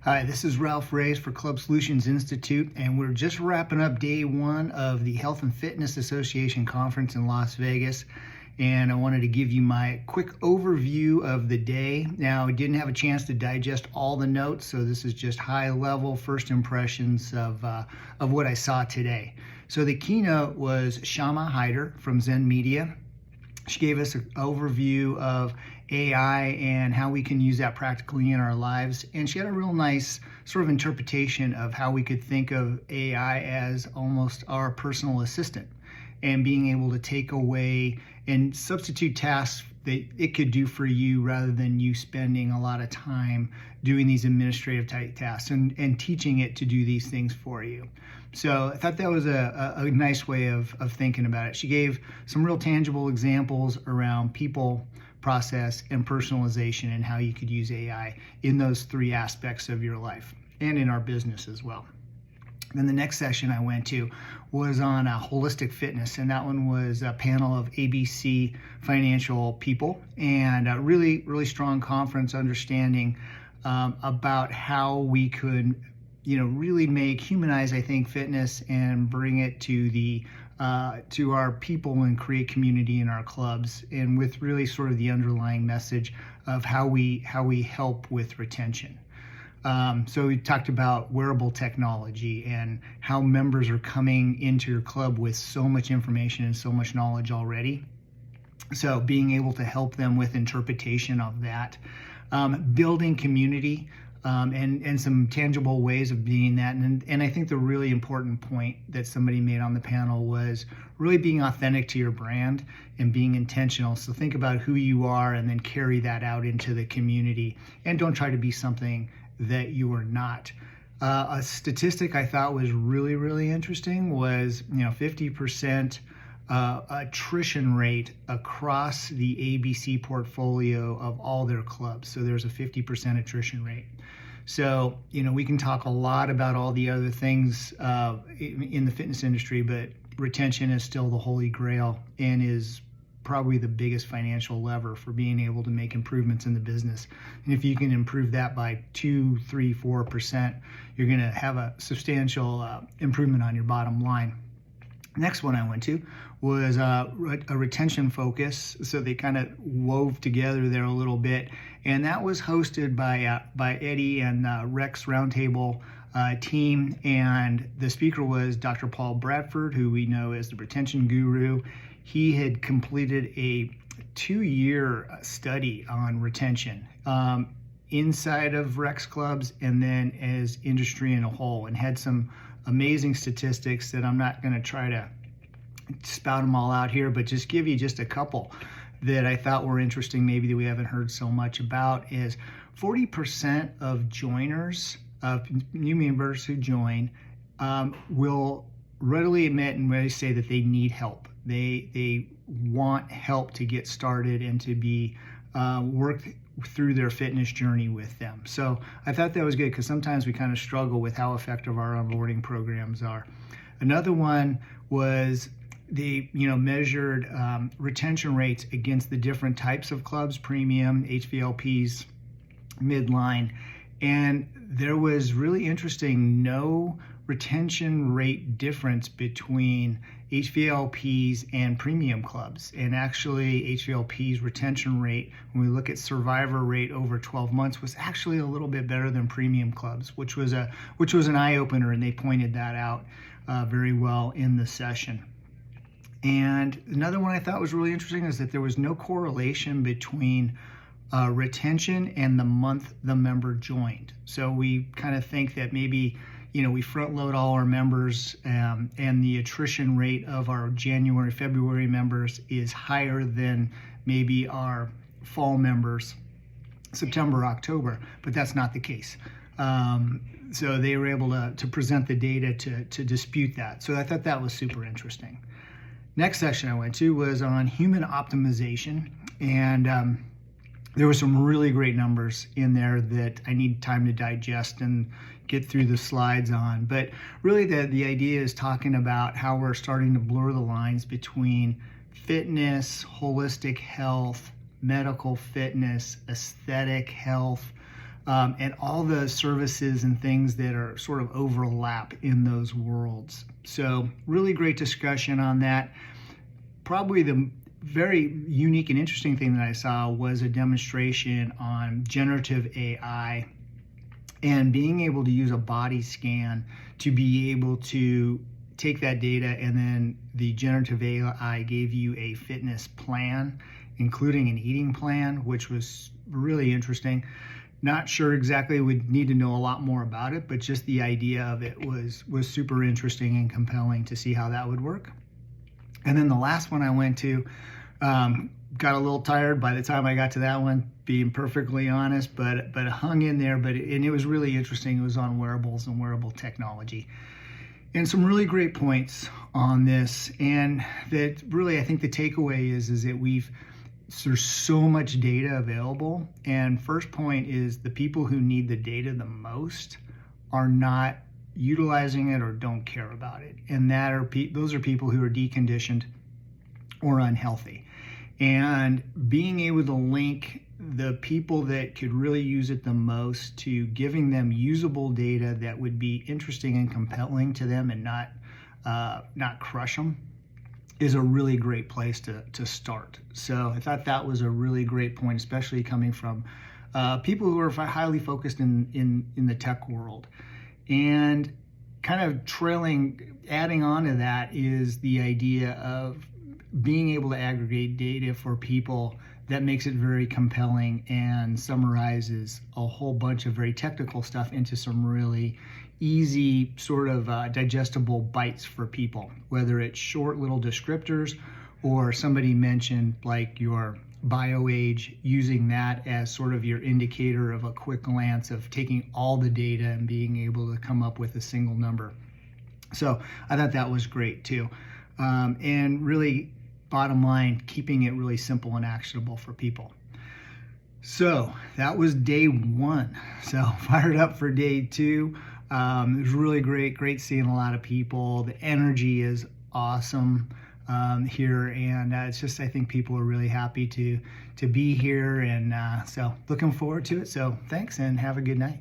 Hi, this is Ralph Reyes for Club Solutions Institute, and we're just wrapping up day one of the Health and Fitness Association conference in Las Vegas. And I wanted to give you my quick overview of the day. Now, I didn't have a chance to digest all the notes, so this is just high-level first impressions of what I saw today. So the keynote was Shama Hyder from Zen Media. She gave us an overview of AI and how we can use that practically in our lives. And she had a real nice sort of interpretation of how we could think of AI as almost our personal assistant and being able to take away and substitute tasks that it could do for you rather than you spending a lot of time doing these administrative type tasks and teaching it to do these things for you. So I thought that was a nice way of thinking about it. She gave some real tangible examples around people, process, and personalization and how you could use AI in those three aspects of your life and in our business as well. Then the next session I went to was on holistic fitness, and that one was a panel of ABC financial people, and a really, really strong conference understanding about how we could, really humanize, I think, fitness and bring it to our people and create community in our clubs, and with really sort of the underlying message of how we help with retention. So we talked about wearable technology and how members are coming into your club with so much information and so much knowledge already. So being able to help them with interpretation of that, building community, and some tangible ways of being that. And I think the really important point that somebody made on the panel was really being authentic to your brand and being intentional. So think about who you are and then carry that out into the community, and don't try to be something that you are not. A statistic I thought was really, really interesting was 50% attrition rate across the ABC portfolio of all their clubs. So there's a 50% attrition rate. So, we can talk a lot about all the other things in the fitness industry, but retention is still the holy grail and is probably the biggest financial lever for being able to make improvements in the business. And if you can improve that by 2, 3, 4%, you're going to have a substantial improvement on your bottom line. Next one I went to was a retention focus. So they kind of wove together there a little bit. And that was hosted by Eddie and Rex Roundtable team. And the speaker was Dr. Paul Bradford, who we know as the retention guru. He had completed a 2-year study on retention inside of Rex clubs and then as industry in a whole, and had some amazing statistics that I'm not going to try to spout them all out here, but just give you just a couple that I thought were interesting, maybe that we haven't heard so much about. Is 40% of joiners, of new members who join, will readily admit and readily say that they need help. They want help to get started and to be work through their fitness journey with them. So I thought that was good, because sometimes we kind of struggle with how effective our onboarding programs are. Another one was they measured retention rates against the different types of clubs: premium, HVLPs, midline, and there was really interesting no retention rate difference between HVLPs and premium clubs. And actually HVLP's retention rate, when we look at survivor rate over 12 months, was actually a little bit better than premium clubs, which was an eye-opener, and they pointed that out very well in the session. And another one I thought was really interesting is that there was no correlation between retention and the month the member joined. So we kind of think that maybe we front load all our members, and the attrition rate of our January, February members is higher than maybe our fall members, September, October, but that's not the case. So they were able to present the data to dispute that. So I thought that was super interesting. Next session I went to was on human optimization, and there were some really great numbers in there that I need time to digest and get through the slides on. But really the idea is talking about how we're starting to blur the lines between fitness, holistic health, medical fitness, aesthetic health, and all the services and things that are sort of overlap in those worlds. So really great discussion on that. Probably the very unique and interesting thing that I saw was a demonstration on generative AI and being able to use a body scan to be able to take that data, and then the generative AI gave you a fitness plan, including an eating plan, which was really interesting. Not sure exactly, would need to know a lot more about it, but just the idea of it was super interesting and compelling to see how that would work. And then the last one I went to, got a little tired by the time I got to that one, being perfectly honest, but hung in there. And it was really interesting. It was on wearables and wearable technology, and some really great points on this. And that really, I think the takeaway is that there's so much data available. And first point is the people who need the data the most are not utilizing it or don't care about it. And those are people who are deconditioned or unhealthy. And being able to link the people that could really use it the most to giving them usable data that would be interesting and compelling to them and not crush them is a really great place to start. So I thought that was a really great point, especially coming from people who are highly focused in the tech world. And kind of adding on to that is the idea of being able to aggregate data for people that makes it very compelling and summarizes a whole bunch of very technical stuff into some really easy sort of digestible bites for people, whether it's short little descriptors or somebody mentioned like your bio age, using that as sort of your indicator of a quick glance of taking all the data and being able to come up with a single number. So I thought that was great too. And really, bottom line, keeping it really simple and actionable for people. So that was day one. So fired up for day two. It was really great seeing a lot of people. The energy is awesome here, and it's just, I think people are really happy to be here, and so looking forward to it. So thanks, and have a good night.